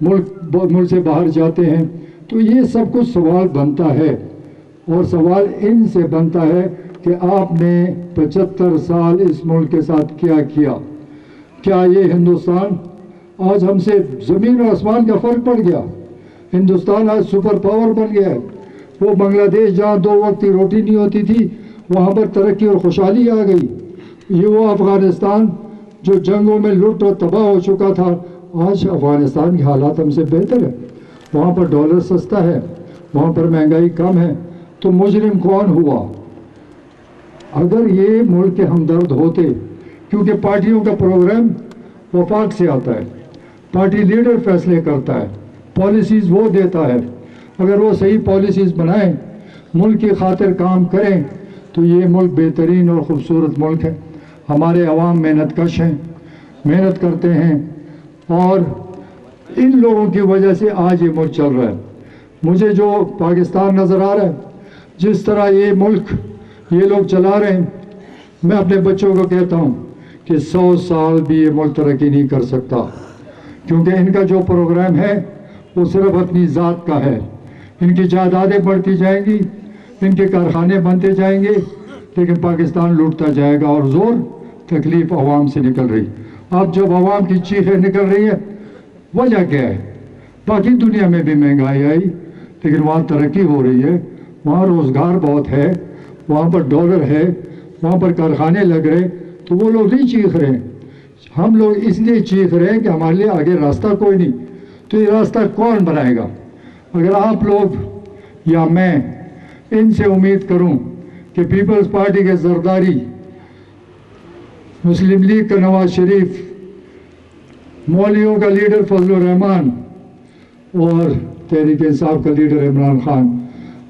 ملک سے باہر جاتے ہیں، تو یہ سب کچھ سوال بنتا ہے، اور سوال ان سے بنتا ہے کہ آپ نے 75 سال اس ملک کے ساتھ کیا کیا؟ کیا یہ ہندوستان آج ہم سے زمین اور آسمان کا فرق پڑ گیا؟ ہندوستان آج سپر پاور بن گیا ہے۔ وہ بنگلہ دیش جہاں 2 وقت کی روٹی نہیں ہوتی تھی، وہاں پر ترقی اور خوشحالی آ گئی۔ یہ وہ افغانستان جو جنگوں میں لٹ اور تباہ ہو چکا تھا، آج افغانستان کی حالات ہم سے بہتر ہے۔ وہاں پر ڈالر سستا ہے، وہاں پر مہنگائی کم ہے۔ تو مجرم کون ہوا؟ اگر یہ ملک کے ہمدرد ہوتے، کیونکہ پارٹیوں کا پروگرام وفاق سے آتا ہے، پارٹی لیڈر فیصلے کرتا ہے، پالیسیز وہ دیتا ہے، اگر وہ صحیح پالیسیز بنائیں، ملک کی خاطر کام کریں، تو یہ ملک بہترین اور خوبصورت ملک ہے۔ ہمارے عوام محنت کش ہیں، محنت کرتے ہیں، اور ان لوگوں کی وجہ سے آج یہ ملک چل رہا ہے۔ مجھے جو پاکستان نظر آ رہا ہے، جس طرح یہ ملک یہ لوگ چلا رہے ہیں، میں اپنے بچوں کو کہتا ہوں کہ 100 سال بھی یہ ملک ترقی نہیں کر سکتا، کیونکہ ان کا جو پروگرام ہے وہ صرف اپنی ذات کا ہے۔ ان کی جائیدادیں بڑھتی جائیں گی، ان کے کارخانے بنتے جائیں گے، لیکن پاکستان لوٹتا جائے گا، اور زور تکلیف عوام سے نکل رہی۔ اب جب عوام کی چیخیں نکل رہی ہیں، وجہ کیا ہے؟ باقی دنیا میں بھی مہنگائی آئی، لیکن وہاں ترقی ہو رہی ہے، وہاں روزگار بہت ہے، وہاں پر ڈالر ہے، وہاں پر کارخانے لگ رہے، تو وہ لوگ نہیں چیخ رہے ہیں۔ ہم لوگ اس لیے چیخ رہے ہیں کہ ہمارے لیے آگے راستہ کوئی نہیں۔ تو یہ راستہ کون بنائے گا؟ اگر آپ لوگ یا میں ان سے امید کروں کہ پیپلز پارٹی کے زرداری، مسلم لیگ کا نواز شریف، مولویوں کا لیڈر فضل الرحمان اور تحریک انصاف کا لیڈر عمران خان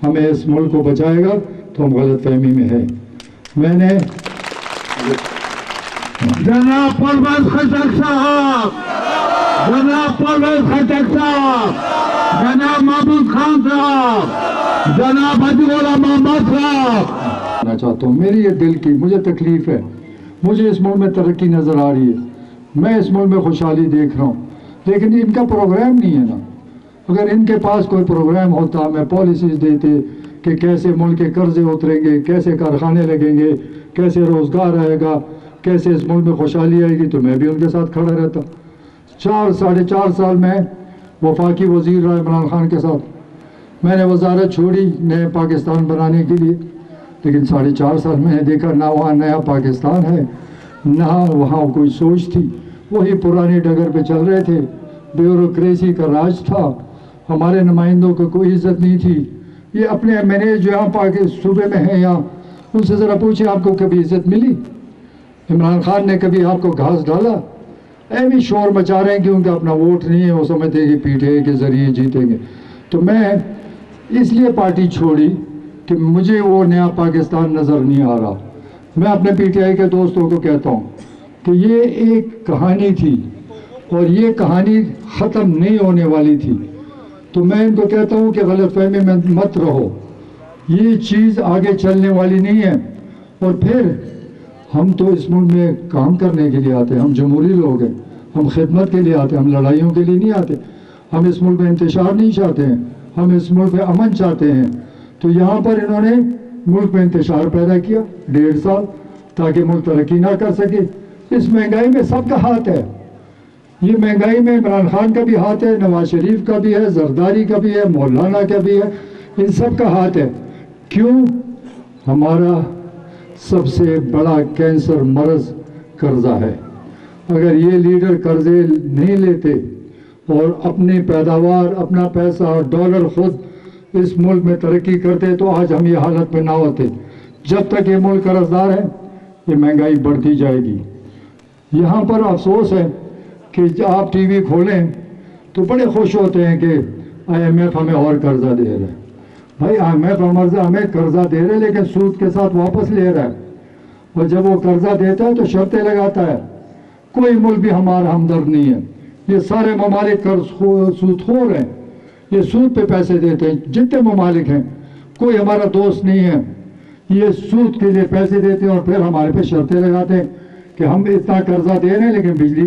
ہمیں اس ملک کو بچائے گا، تو ہم غلط فہمی میں ہیں۔ میں نے جناب پرویز خٹک صاحب، جناب پرویز خٹک صاحب، جناب محمود خان صاحب، جناب حاجی غلام محمد صاحب، میں چاہتا ہوں، میری یہ دل کی مجھے تکلیف ہے، مجھے اس ملک میں ترقی نظر آ رہی ہے، میں اس ملک میں خوشحالی دیکھ رہا ہوں، لیکن ان کا پروگرام نہیں ہے نا۔ اگر ان کے پاس کوئی پروگرام ہوتا، میں پالیسیز دیتے کہ کیسے ملک کے قرضے اتریں گے، کیسے کارخانے لگیں گے، کیسے روزگار آئے گا، کیسے اس ملک میں خوشحالی آئے گی، تو میں بھی ان کے ساتھ کھڑا رہتا۔ 4.5 سال میں وفاقی وزیر رہا عمران خان کے ساتھ، میں نے وزارت چھوڑی نئے پاکستان بنانے کے لیے، لیکن 4.5 سال میں نے دیکھا نہ وہاں نیا پاکستان ہے، نہ وہاں کوئی سوچ تھی، وہی پرانی ڈگر پہ چل رہے تھے، بیوروکریسی کا راج تھا، ہمارے نمائندوں کو کوئی عزت نہیں تھی۔ یہ اپنے ایم این اے جو یہاں صوبے میں ہیں، یہاں ان سے ذرا پوچھیں آپ کو کبھی عزت ملی؟ عمران خان نے کبھی آپ کو گھاس ڈالا؟ ایوی شور مچا رہے ہیں کہ ان کا اپنا ووٹ نہیں ہے، وہ سمجھتے ہیں کہ پی ٹی آئی کے ذریعے جیتیں گے۔ تو میں اس لیے پارٹی چھوڑی کہ مجھے وہ نیا پاکستان نظر نہیں آ رہا۔ میں اپنے پی ٹی آئی کے دوستوں کو کہتا ہوں کہ یہ ایک کہانی تھی، اور یہ کہانی ختم نہیں ہونے والی تھی۔ تو میں ان کو کہتا ہوں کہ غلط فہمی میں مت رہو، یہ چیز آگے چلنے والی نہیں ہے۔ اور پھر ہم تو اس ملک میں کام کرنے کے لیے آتے ہیں، ہم جمہوری لوگ ہیں، ہم خدمت کے لیے آتے ہیں، ہم لڑائیوں کے لیے نہیں آتے۔ ہم اس ملک میں انتشار نہیں چاہتے ہیں، ہم اس ملک میں امن چاہتے ہیں۔ تو یہاں پر انہوں نے ملک میں انتشار پیدا کیا 1.5 سال، تاکہ ملک ترقی نہ کر سکے۔ اس مہنگائی میں سب کا ہاتھ ہے، یہ مہنگائی میں عمران خان کا بھی ہاتھ ہے، نواز شریف کا بھی ہے، زرداری کا بھی ہے، مولانا کا بھی ہے، ان سب کا ہاتھ ہے۔ کیوں؟ ہمارا سب سے بڑا کینسر مرض قرضہ ہے۔ اگر یہ لیڈر قرضے نہیں لیتے اور اپنی پیداوار، اپنا پیسہ، ڈالر خود اس ملک میں ترقی کرتے، تو آج ہم یہ حالت میں نہ ہوتے۔ جب تک یہ ملک قرضدار ہے، یہ مہنگائی بڑھتی جائے گی۔ یہاں پر افسوس ہے کہ آپ ٹی وی کھولیں تو بڑے خوش ہوتے ہیں کہ آئی ایم ایف ہمیں اور قرضہ دے رہا ہے۔ بھائی آئی ایم ایف ہمیں قرضہ دے رہے، لیکن سود کے ساتھ واپس لے رہا ہے، اور جب وہ قرضہ دیتا ہے تو شرطیں لگاتا ہے۔ کوئی ملک بھی ہمارا ہمدرد نہیں ہے، یہ سارے ممالک سود خور ہیں، یہ سود پہ پیسے دیتے ہیں، جتنے ممالک ہیں، کوئی ہمارا دوست نہیں ہے۔ یہ سود کے لیے پیسے دیتے ہیں اور پھر ہمارے پہ شرطیں لگاتے ہیں کہ ہم اتنا قرضہ دے رہے ہیں لیکن بجلی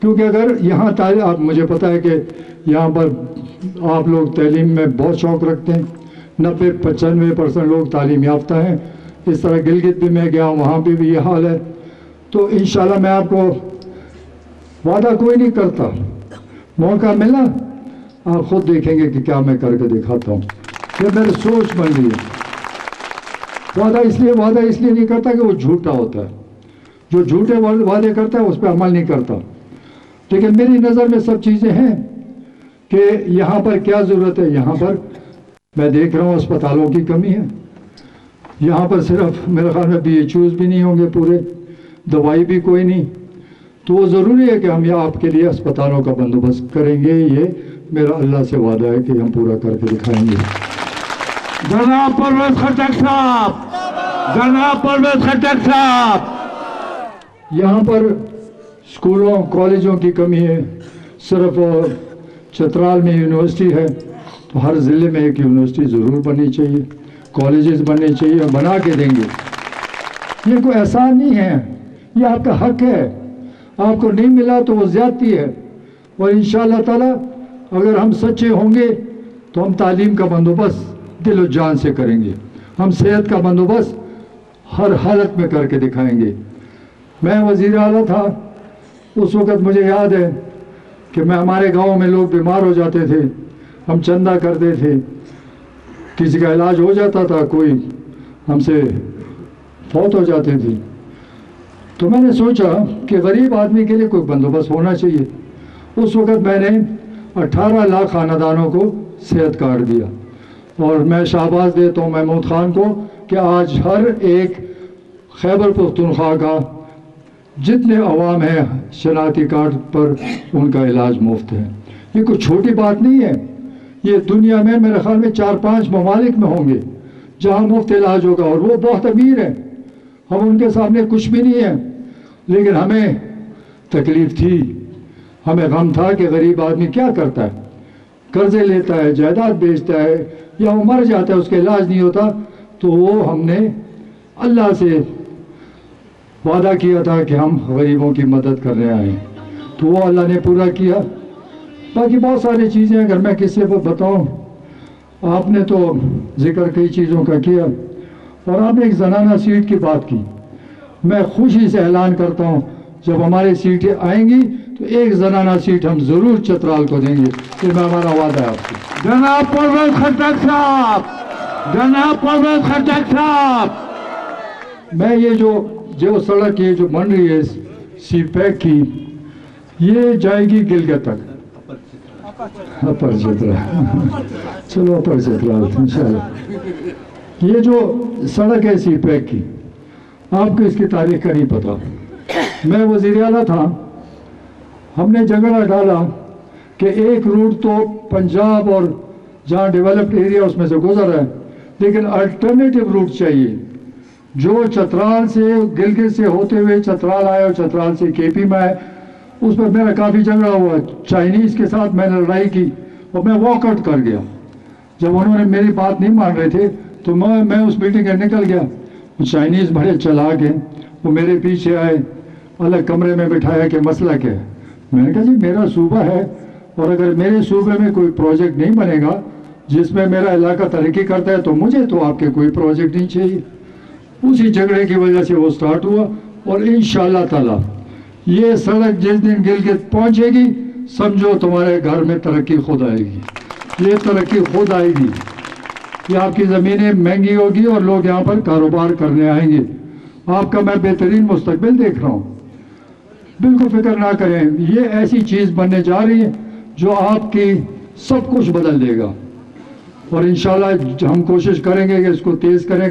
کیونکہ اگر یہاں آپ مجھے پتہ ہے کہ یہاں پر آپ لوگ تعلیم میں بہت شوق رکھتے ہیں، 90-95% لوگ تعلیم یافتہ ہیں. اس طرح گلگت بھی میں گیا ہوں، وہاں پہ بھی یہ حال ہے. تو انشاءاللہ میں آپ کو وعدہ کوئی نہیں کرتا، موقع ملا آپ خود دیکھیں گے کہ کیا میں کر کے دکھاتا ہوں. یہ میری سوچ بن رہی ہے. وعدہ اس لیے نہیں کرتا کہ وہ جھوٹا ہوتا ہے. جو جھوٹے وعدے کرتا ہے اس پہ عمل نہیں کرتا. لیکن میری نظر میں سب چیزیں ہیں کہ یہاں پر کیا ضرورت ہے. یہاں پر میں دیکھ رہا ہوں اسپتالوں کی کمی ہے. یہاں پر صرف میرے خیال میں BHOs بھی نہیں ہوں گے پورے، دوائی بھی کوئی نہیں. تو وہ ضروری ہے کہ ہم یہ آپ کے لیے اسپتالوں کا بندوبست کریں گے. یہ میرا اللہ سے وعدہ ہے کہ ہم پورا کر کے دکھائیں گے. جناب پرویز خٹک صاحب، جناب پرویز خٹک صاحب. یہاں پر اسکولوں کالجوں کی کمی ہے. صرف چترال میں یونیورسٹی ہے، تو ہر ضلع میں ایک یونیورسٹی ضرور بننی چاہیے، کالجز بننے چاہیے، بنا کے دیں گے. یہ کوئی احسان نہیں ہے، یہ آپ کا حق ہے. آپ کو نہیں ملا تو وہ زیادتی ہے. اور انشاءاللہ تعالی اگر ہم سچے ہوں گے تو ہم تعلیم کا بندوبست دل و جان سے کریں گے. ہم صحت کا بندوبست ہر حالت میں کر کے دکھائیں گے. میں وزیر اعلیٰ تھا اس وقت، مجھے یاد ہے کہ ہمارے گاؤں میں لوگ بیمار ہو جاتے تھے، ہم چندہ کرتے تھے، کسی کا علاج ہو جاتا تھا، کوئی ہم سے فوت ہو جاتے تھے. تو میں نے سوچا کہ غریب آدمی کے لیے کوئی بندوبست ہونا چاہیے. اس وقت میں نے 18 لاکھ خاندانوں کو صحت کارڈ دیا. اور میں شاباش دیتا ہوں محمود خان کو کہ آج ہر ایک خیبر پختونخوا کا جتنے عوام ہیں شناختی کارڈ پر ان کا علاج مفت ہے. یہ کوئی چھوٹی بات نہیں ہے. یہ دنیا میں میرے خیال میں 4-5 ممالک میں ہوں گے جہاں مفت علاج ہوگا، اور وہ بہت امیر ہیں. ہم ان کے سامنے کچھ بھی نہیں ہیں. لیکن ہمیں تکلیف تھی، ہمیں غم تھا کہ غریب آدمی کیا کرتا ہے، قرضے لیتا ہے، جائیداد بیچتا ہے، یا وہ مر جاتا ہے، اس کا علاج نہیں ہوتا. تو وہ ہم نے اللہ سے وعدہ کیا تھا کہ ہم غریبوں کی مدد کرنے آئے، تو وہ اللہ نے پورا کیا. باقی بہت ساری چیزیں اگر میں کسی کو بتاؤں، آپ نے تو ذکر کئی چیزوں کا کیا، اور آپ نے ایک زنانہ سیٹ کی بات کی. میں خوشی سے اعلان کرتا ہوں جب ہماری سیٹیں آئیں گی تو ایک زنانہ سیٹ ہم ضرور چترال کو دیں گے. یہ میں ہمارا وعدہ ہے آپ سے. جناب پرویز خٹک صاحب، جناب پرویز خٹک صاحب. میں یہ جو سڑک یہ جو بن رہی ہے سی پیک کی، یہ جائے گی گلگت تک، اپر چترال. چلو اپر چترال انشاءاللہ. یہ جو سڑک ہے سی پیک کی، آپ کو اس کی تاریخ کا نہیں پتا. میں وزیر اعلیٰ تھا، ہم نے جھگڑا ڈالا کہ ایک روٹ تو پنجاب اور جہاں ڈیولپڈ ایریا اس میں سے گزر ہے، لیکن الٹرنیٹو روٹ چاہیے جو چترال سے گلگت سے ہوتے ہوئے چترال آئے اور چترال سے KP میں آئے. اس پر میرا کافی جھگڑا ہوا. چائنیز کے ساتھ میں نے لڑائی کی اور میں واک آؤٹ کر گیا. جب انہوں نے میری بات نہیں مان رہے تھے تو میں اس میٹنگ سے نکل گیا. چائنیز بڑے چلاک ہیں، وہ میرے پیچھے آئے، الگ کمرے میں بٹھایا کہ مسئلہ کیا ہے. میں نے کہا جی میرا صوبہ ہے، اور اگر میرے صوبے میں کوئی پروجیکٹ نہیں بنے گا جس میں میرا علاقہ ترقی کرتا ہے تو مجھے تو آپ کے کوئی پروجیکٹ نہیں چاہیے. اسی جھگڑے کی وجہ سے وہ سٹارٹ ہوا. اور انشاءاللہ تعالی یہ سڑک جس دن گلگت پہنچے گی، سمجھو تمہارے گھر میں ترقی خود آئے گی. یہ ترقی خود آئے گی. یہ آپ کی زمینیں مہنگی ہوگی اور لوگ یہاں پر کاروبار کرنے آئیں گے. آپ کا میں بہترین مستقبل دیکھ رہا ہوں. بالکل فکر نہ کریں. یہ ایسی چیز بننے جا رہی ہے جو آپ کی سب کچھ بدل دے گا. اور انشاءاللہ ہم کوشش کریں گے کہ اس کو تیز کریں،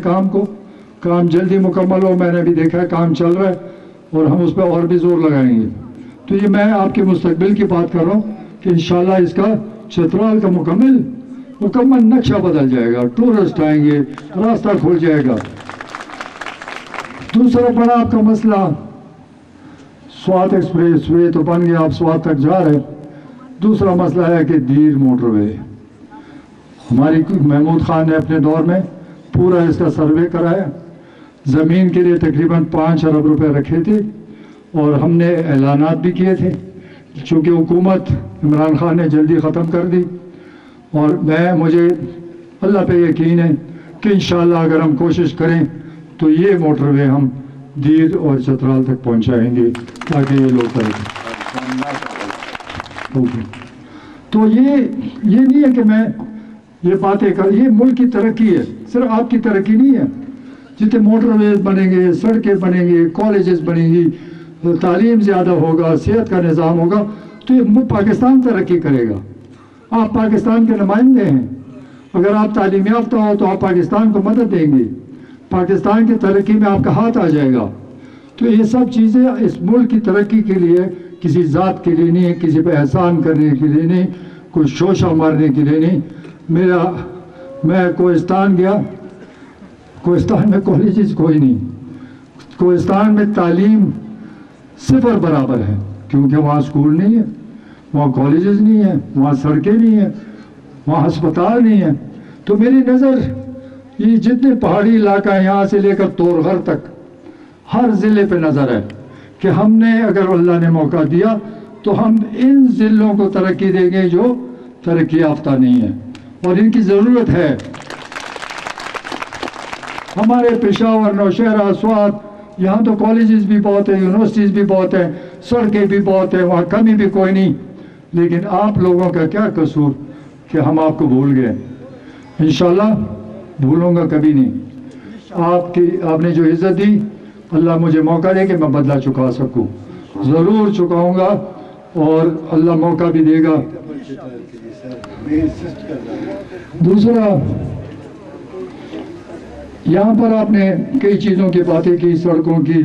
کام جلدی مکمل ہو. میں نے بھی دیکھا ہے کام چل رہا ہے اور ہم اس پہ اور بھی زور لگائیں گے. تو یہ میں آپ کے مستقبل کی بات کر رہا ہوں کہ انشاءاللہ اس کا چترال کا مکمل نقشہ بدل جائے گا. ٹورسٹ آئیں گے، راستہ کھل جائے گا. دوسرا بڑا آپ کا مسئلہ سوات ایکسپریس وے تو بن گیا، آپ سوات تک جا رہے. دوسرا مسئلہ ہے کہ دیر موٹر وے. ہماری محمود خان نے اپنے دور میں پورا اس کا سروے کرایا. زمین کے لیے تقریباً 5 ارب روپے رکھے تھے اور ہم نے اعلانات بھی کیے تھے چونکہ حکومت عمران خان نے جلدی ختم کر دی، اور مجھے اللہ پہ یقین ہے کہ انشاءاللہ اگر ہم کوشش کریں تو یہ موٹر وے ہم دیر اور چترال تک پہنچائیں گے تاکہ یہ لوگ کریں. تو یہ نہیں ہے کہ میں یہ باتیں یہ ملک کی ترقی ہے، صرف آپ کی ترقی نہیں ہے. جتنے موٹر ویز بنیں گے، سڑکیں بنیں گے، کالجز بنیں گی، تعلیم زیادہ ہوگا، صحت کا نظام ہوگا، تو یہ پاکستان ترقی کرے گا. آپ پاکستان کے نمائندے ہیں، اگر آپ تعلیم یافتہ ہو تو آپ پاکستان کو مدد دیں گے، پاکستان کی ترقی میں آپ کا ہاتھ آ جائے گا. تو یہ سب چیزیں اس ملک کی ترقی کے لیے، کسی ذات کے لیے نہیں ہے، کسی پہ احسان کرنے کے لیے نہیں، کوئی شوشہ مارنے کے لیے نہیں. میں کوہستان گیا، کوہستان میں کالجز کوئی نہیں، کوہستان میں تعلیم صفر برابر ہے، کیونکہ وہاں اسکول نہیں ہے، وہاں کالجز نہیں ہیں، وہاں سڑکیں نہیں ہیں، وہاں ہسپتال نہیں ہیں. تو میری نظر یہ جتنے پہاڑی علاقہ ہیں یہاں سے لے کر تورغر تک ہر ضلع پہ نظر ہے کہ ہم نے، اگر اللہ نے موقع دیا تو ہم ان ضلعوں کو ترقی دیں گے جو ترقی یافتہ نہیں ہے، اور ان کی ضرورت ہے. ہمارے پشاور، نوشہرہ، سوات، یہاں تو کالجز بھی بہت ہیں، یونیورسٹیز بھی بہت ہیں، سڑکیں بھی بہت ہیں، وہاں کمی بھی کوئی نہیں. لیکن آپ لوگوں کا کیا قصور کہ ہم آپ کو بھول گئے؟ انشاءاللہ بھولوں گا کبھی نہیں. آپ نے جو عزت دی، اللہ مجھے موقع دے کہ میں بدلہ چکا سکوں، ضرور چکاؤں گا، اور اللہ موقع بھی دے گا. دوسرا، یہاں پر آپ نے کئی چیزوں کی باتیں کی، سڑکوں کی،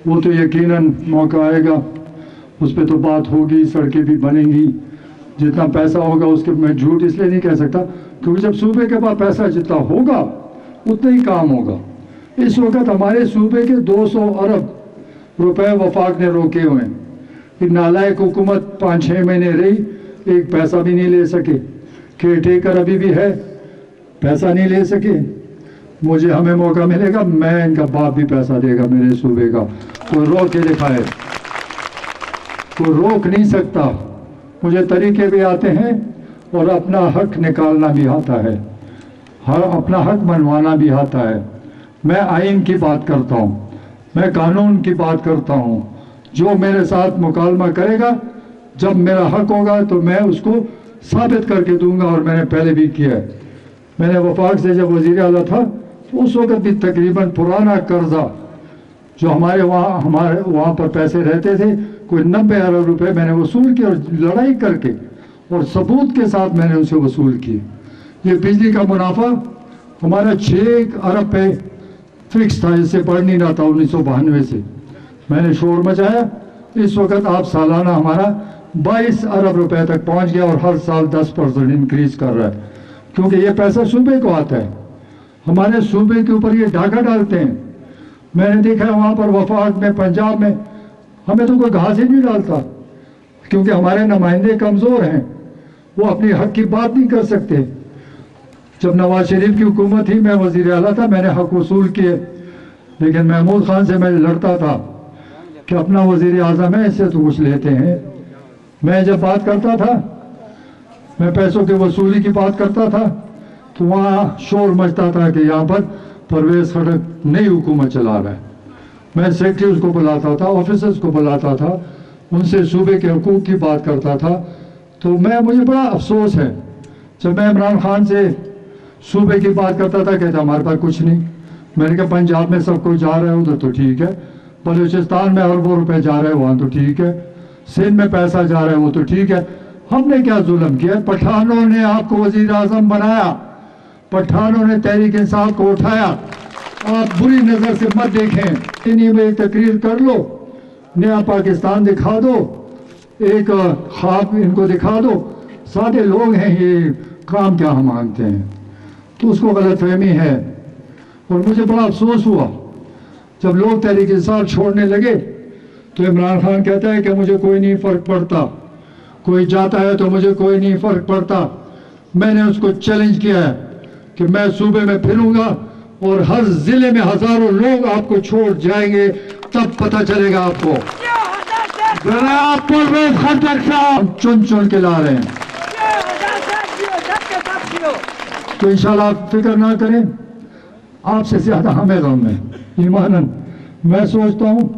وہ تو یقیناً موقع آئے گا، اس پہ تو بات ہوگی، سڑکیں بھی بنیں گی. جتنا پیسہ ہوگا اس کے میں جھوٹ اس لیے نہیں کہہ سکتا، کیونکہ جب صوبے کے پاس پیسہ جتنا ہوگا اتنا ہی کام ہوگا. اس وقت ہمارے صوبے کے 200 ارب روپے وفاق نے روکے ہوئے ہیں. ایک نالائق حکومت 5-6 مہینے رہی، ایک پیسہ بھی نہیں لے سکے. کیئر ٹیکر ابھی بھی ہے، پیسہ نہیں لے سکے. ہمیں موقع ملے گا، میں ان کا باپ بھی پیسہ دے گا میرے صوبے کا. کوئی روک کے دکھائے، کوئی روک نہیں سکتا. مجھے طریقے بھی آتے ہیں اور اپنا حق نکالنا بھی آتا ہے، اپنا حق منوانا بھی آتا ہے. میں آئین کی بات کرتا ہوں، میں قانون کی بات کرتا ہوں. جو میرے ساتھ مکالمہ کرے گا، جب میرا حق ہوگا تو میں اس کو ثابت کر کے دوں گا، اور میں نے پہلے بھی کیا ہے. میں نے وفاق سے جب وزیر اعلیٰ تھا تو اس وقت بھی تقریباً پرانا قرضہ جو ہمارے وہاں پر پیسے رہتے تھے، کوئی 90 ارب روپے میں نے وصول کیا، اور لڑائی کر کے اور ثبوت کے ساتھ میں نے ان سے وصول کیے. یہ بجلی کا منافع ہمارا 6 ارب پہ فکس تھا، اس سے بڑھ نہیں رہا تھا. 1992 سے میں نے شور مچایا، اس وقت آپ سالانہ ہمارا 22 ارب روپے تک پہنچ گیا، اور ہر سال 10% انکریز کر رہا ہے، کیونکہ یہ پیسہ صوبے کو آتا ہے. ہمارے صوبے کے اوپر یہ ڈاکہ ڈالتے ہیں. میں نے دیکھا ہے وہاں پر وفاق میں، پنجاب میں ہمیں تو کوئی گھاس ہی نہیں ڈالتا، کیونکہ ہمارے نمائندے کمزور ہیں، وہ اپنی حق کی بات نہیں کر سکتے. جب نواز شریف کی حکومت تھی، میں وزیر اعلیٰ تھا، میں نے حق وصول کیے، لیکن محمود خان سے میں لڑتا تھا کہ اپنا وزیر اعظم ہے، اس سے تو کچھ لیتے ہیں. میں جب بات کرتا تھا، میں پیسوں کی وصولی کی بات کرتا تھا، تو وہاں شور مچتا تھا کہ یہاں پر پرویز خٹک نئی حکومت چلا رہا ہے. میں سیکرٹریز کو بلاتا تھا، آفیسرز کو بلاتا تھا، ان سے صوبے کے حقوق کی بات کرتا تھا. تو مجھے بڑا افسوس ہے جب میں عمران خان سے صوبے کی بات کرتا تھا، کہتا ہمارے پاس کچھ نہیں. میں نے کہا پنجاب میں سب کچھ جا رہا ہے ادھر تو ٹھیک ہے، بلوچستان میں اربوں روپے جا رہے ہیں وہاں تو ٹھیک ہے، سندھ میں پیسہ جا رہا ہے وہ تو ٹھیک ہے. ہم نے کیا ظلم کیا؟ پٹھانوں نے آپ کو وزیر اعظم بنایا، پٹھانوں نے تحریک انصاف کو اٹھایا. آپ بری نظر سے مت دیکھیں. انہی میں ایک تقریر کر لو، نیا پاکستان دکھا دو، ایک خواب ان کو دکھا دو. سادے لوگ ہیں، یہ کام کیا ہم مانگتے ہیں؟ تو اس کو غلط فہمی ہے. اور مجھے بڑا افسوس ہوا جب لوگ تحریک انصاف چھوڑنے لگے تو عمران خان کہتا ہے کہ مجھے کوئی نہیں فرق پڑتا، کوئی جاتا ہے تو مجھے کوئی نہیں فرق پڑتا. میں نے اس کو چیلنج کیا ہے کہ میں صوبے میں پھروں گا اور ہر ضلع میں ہزاروں لوگ آپ کو چھوڑ جائیں گے، تب پتہ چلے گا آپ کو. جناب پرویز خٹک صاحب ہم چن چن کے لا رہے ہیں. تو انشاءاللہ آپ فکر نہ کریں، آپ سے زیادہ ہمیں غم ہے. ایماناً میں سوچتا ہوں